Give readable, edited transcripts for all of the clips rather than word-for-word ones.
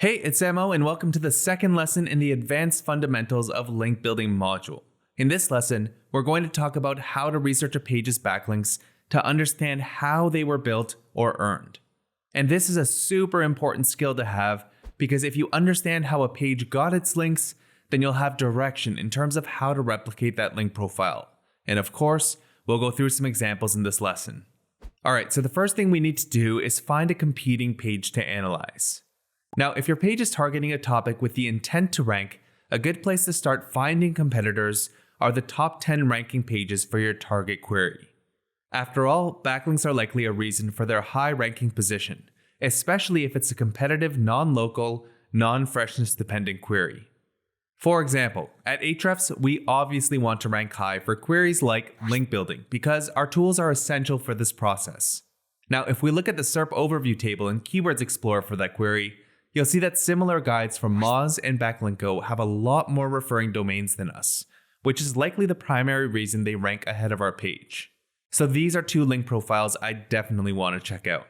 Hey, it's Samo, and welcome to the second lesson in the Advanced Fundamentals of Link Building module. In this lesson, we're going to talk about how to research a page's backlinks to understand how they were built or earned. And this is a super important skill to have because if you understand how a page got its links, then you'll have direction in terms of how to replicate that link profile. And of course, we'll go through some examples in this lesson. Alright, so the first thing we need to do is find a competing page to analyze. Now, if your page is targeting a topic with the intent to rank, a good place to start finding competitors are the top 10 ranking pages for your target query. After all, backlinks are likely a reason for their high ranking position, especially if it's a competitive, non-local, non-freshness dependent query. For example, at Ahrefs, we obviously want to rank high for queries like link building because our tools are essential for this process. Now, if we look at the SERP overview table in Keywords Explorer for that query, you'll see that similar guides from Moz and Backlinko have a lot more referring domains than us, which is likely the primary reason they rank ahead of our page. So these are two link profiles I definitely want to check out.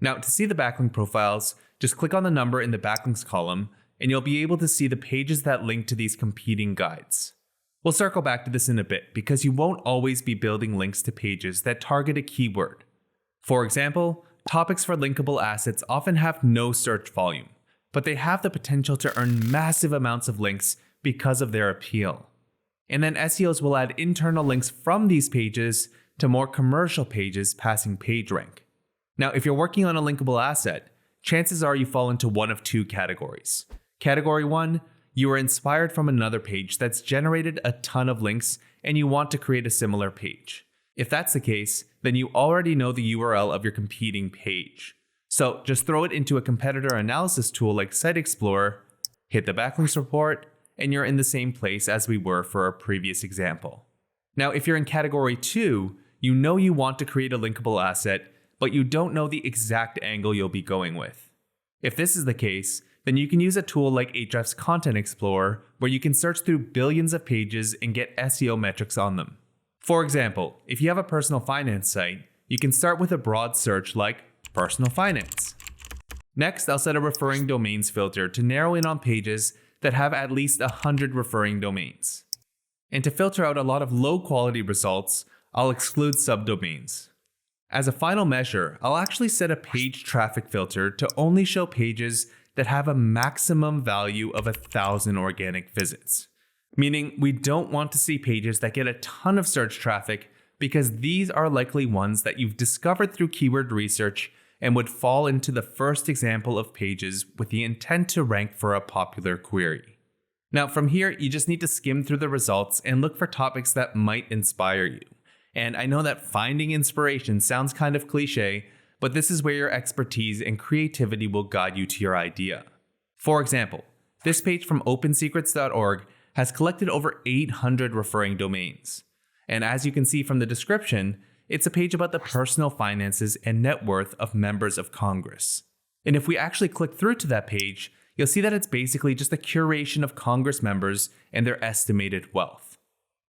Now, to see the backlink profiles, just click on the number in the backlinks column, and you'll be able to see the pages that link to these competing guides. We'll circle back to this in a bit because you won't always be building links to pages that target a keyword. For example, topics for linkable assets often have no search volume, but they have the potential to earn massive amounts of links because of their appeal. And then SEOs will add internal links from these pages to more commercial pages passing PageRank. Now, if you're working on a linkable asset, chances are you fall into one of two categories. Category 1, you are inspired from another page that's generated a ton of links and you want to create a similar page. If that's the case, then you already know the URL of your competing page. So just throw it into a competitor analysis tool like Site Explorer, hit the backlinks report, and you're in the same place as we were for our previous example. Now, if you're in category 2, you know you want to create a linkable asset, but you don't know the exact angle you'll be going with. If this is the case, then you can use a tool like Ahrefs Content Explorer, where you can search through billions of pages and get SEO metrics on them. For example, if you have a personal finance site, you can start with a broad search like personal finance. Next, I'll set a referring domains filter to narrow in on pages that have at least 100 referring domains. And to filter out a lot of low quality results, I'll exclude subdomains. As a final measure, I'll actually set a page traffic filter to only show pages that have a maximum value of 1,000 organic visits. Meaning we don't want to see pages that get a ton of search traffic because these are likely ones that you've discovered through keyword research and would fall into the first example of pages with the intent to rank for a popular query. Now from here, you just need to skim through the results and look for topics that might inspire you. And I know that finding inspiration sounds kind of cliche, but this is where your expertise and creativity will guide you to your idea. For example, this page from opensecrets.org has collected over 800 referring domains. And as you can see from the description, it's a page about the personal finances and net worth of members of Congress. And if we actually click through to that page, you'll see that it's basically just a curation of Congress members and their estimated wealth.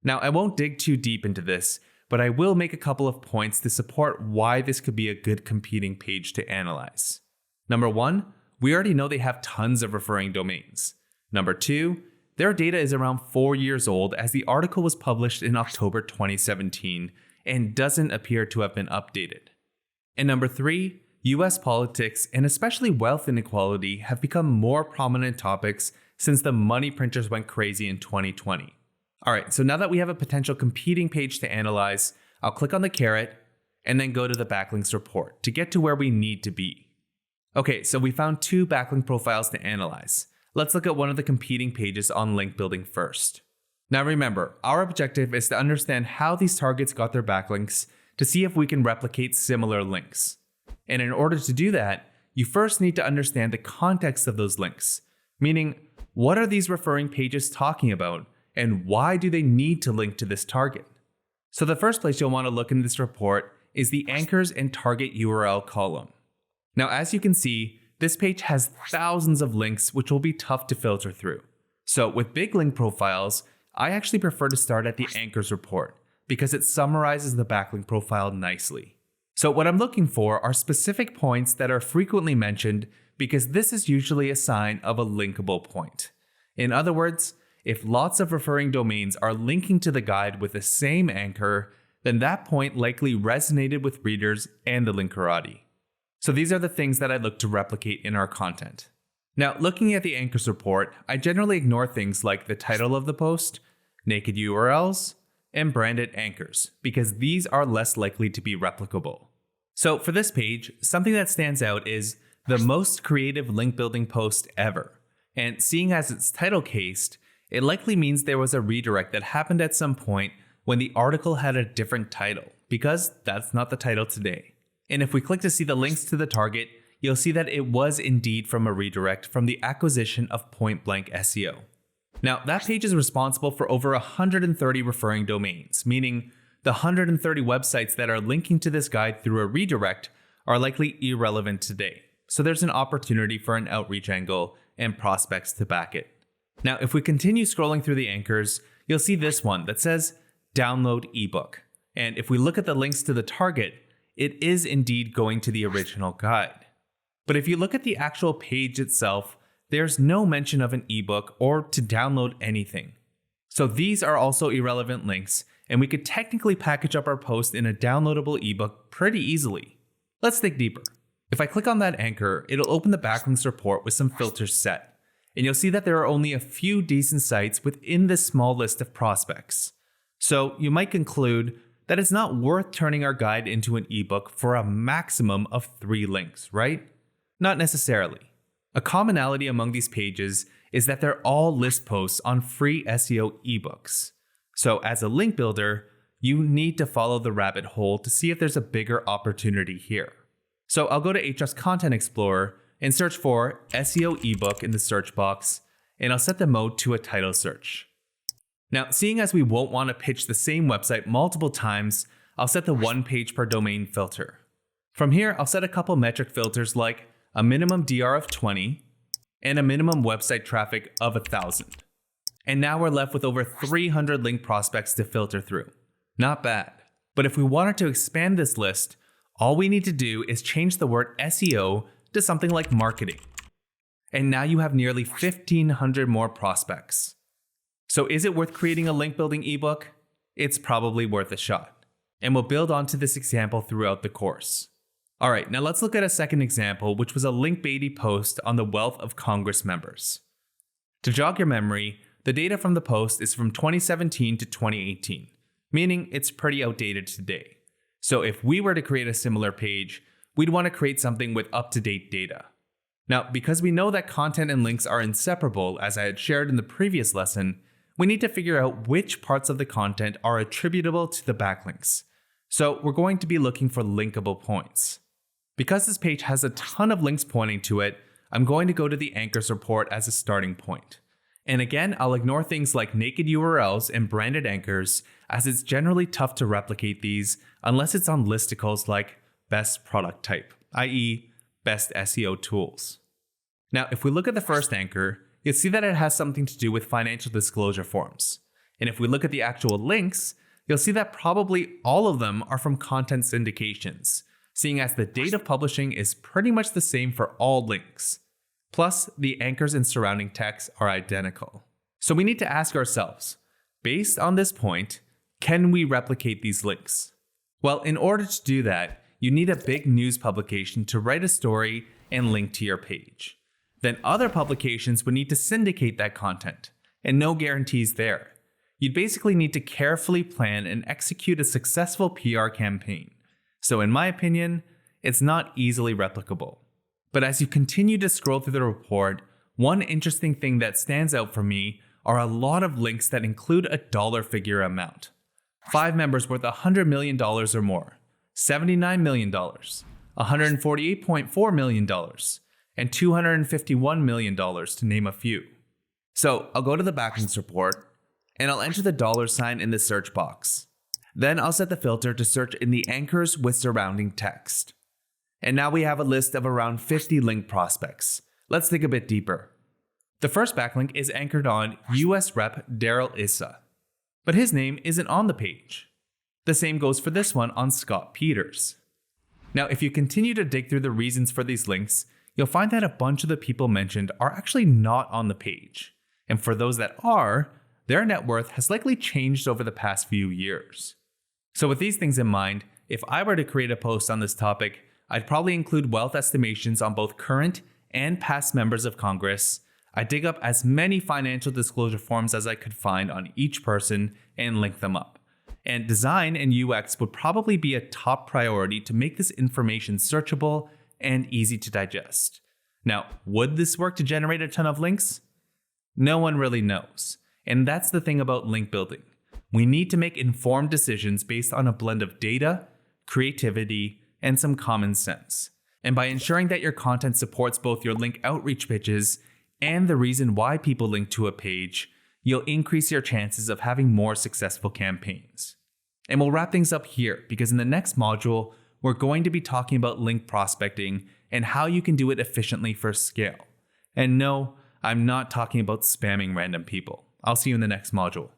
Now, I won't dig too deep into this, but I will make a couple of points to support why this could be a good competing page to analyze. Number 1, we already know they have tons of referring domains. Number 2, their data is around 4 years old as the article was published in October 2017 and doesn't appear to have been updated. And number 3, US politics and especially wealth inequality have become more prominent topics since the money printers went crazy in 2020. Alright, so now that we have a potential competing page to analyze, I'll click on the caret and then go to the backlinks report to get to where we need to be. Okay, so we found 2 backlink profiles to analyze. Let's look at one of the competing pages on link building first. Now remember, our objective is to understand how these targets got their backlinks to see if we can replicate similar links. And in order to do that, you first need to understand the context of those links, meaning what are these referring pages talking about and why do they need to link to this target? So the first place you'll want to look in this report is the anchors and target URL column. Now as you can see, this page has thousands of links which will be tough to filter through. So with big link profiles, I actually prefer to start at the anchors report because it summarizes the backlink profile nicely. So what I'm looking for are specific points that are frequently mentioned because this is usually a sign of a linkable point. In other words, if lots of referring domains are linking to the guide with the same anchor, then that point likely resonated with readers and the linkerati. So these are the things that I look to replicate in our content. Now, looking at the anchors report, I generally ignore things like the title of the post, naked URLs, and branded anchors, because these are less likely to be replicable. So for this page, something that stands out is the most creative link building post ever. And seeing as it's title cased, it likely means there was a redirect that happened at some point when the article had a different title, because that's not the title today. And if we click to see the links to the target, you'll see that it was indeed from a redirect from the acquisition of Point Blank SEO. Now, that page is responsible for over 130 referring domains, meaning the 130 websites that are linking to this guide through a redirect are likely irrelevant today. So there's an opportunity for an outreach angle and prospects to back it. Now, if we continue scrolling through the anchors, you'll see this one that says download ebook. And if we look at the links to the target, it is indeed going to the original guide. But if you look at the actual page itself, there's no mention of an ebook or to download anything. So these are also irrelevant links, and we could technically package up our post in a downloadable ebook pretty easily. Let's dig deeper. If I click on that anchor, it'll open the Backlinks report with some filters set, and you'll see that there are only a few decent sites within this small list of prospects. So you might conclude that it's not worth turning our guide into an ebook for a maximum of 3 links, right? Not necessarily. A commonality among these pages is that they're all list posts on free SEO ebooks. So as a link builder, you need to follow the rabbit hole to see if there's a bigger opportunity here. So I'll go to Ahrefs Content Explorer and search for SEO ebook in the search box, and I'll set the mode to a title search. Now, seeing as we won't want to pitch the same website multiple times, I'll set the 1 page per domain filter. From here, I'll set a couple metric filters like a minimum DR of 20 and a minimum website traffic of 1,000. And now we're left with over 300 link prospects to filter through. Not bad. But if we wanted to expand this list, all we need to do is change the word SEO to something like marketing. And now you have nearly 1,500 more prospects. So is it worth creating a link building ebook? It's probably worth a shot. And we'll build onto this example throughout the course. Alright, now let's look at a second example, which was a link baity post on the wealth of Congress members. To jog your memory, the data from the post is from 2017 to 2018, meaning it's pretty outdated today. So if we were to create a similar page, we'd want to create something with up-to-date data. Now, because we know that content and links are inseparable, as I had shared in the previous lesson, we need to figure out which parts of the content are attributable to the backlinks. So we're going to be looking for linkable points. Because this page has a ton of links pointing to it, I'm going to go to the anchors report as a starting point. And again, I'll ignore things like naked URLs and branded anchors, as it's generally tough to replicate these unless it's on listicles like best product type, i.e. best SEO tools. Now, if we look at the first anchor, you'll see that it has something to do with financial disclosure forms. And if we look at the actual links, you'll see that probably all of them are from content syndications, seeing as the date of publishing is pretty much the same for all links. Plus, the anchors and surrounding text are identical. So we need to ask ourselves, based on this point, can we replicate these links? Well, in order to do that, you need a big news publication to write a story and link to your page. Then other publications would need to syndicate that content, and no guarantees there. You'd basically need to carefully plan and execute a successful PR campaign. So in my opinion, it's not easily replicable. But as you continue to scroll through the report, one interesting thing that stands out for me are a lot of links that include a dollar figure amount. 5 members worth $100 million or more, $79 million, $148.4 million, and $251 million to name a few. So I'll go to the Backlinks report, and I'll enter the $ in the search box. Then I'll set the filter to search in the anchors with surrounding text. And now we have a list of around 50 link prospects. Let's dig a bit deeper. The first backlink is anchored on US Rep Daryl Issa, but his name isn't on the page. The same goes for this one on Scott Peters. Now, if you continue to dig through the reasons for these links, you'll find that a bunch of the people mentioned are actually not on the page. And for those that are, their net worth has likely changed over the past few years. So with these things in mind, if I were to create a post on this topic, I'd probably include wealth estimations on both current and past members of Congress. I'd dig up as many financial disclosure forms as I could find on each person and link them up. And design and UX would probably be a top priority to make this information searchable and easy to digest. Now, would this work to generate a ton of links? No one really knows. And that's the thing about link building. We need to make informed decisions based on a blend of data, creativity, and some common sense. And by ensuring that your content supports both your link outreach pitches and the reason why people link to a page, you'll increase your chances of having more successful campaigns. And we'll wrap things up here because in the next module, we're going to be talking about link prospecting and how you can do it efficiently for scale. And no, I'm not talking about spamming random people. I'll see you in the next module.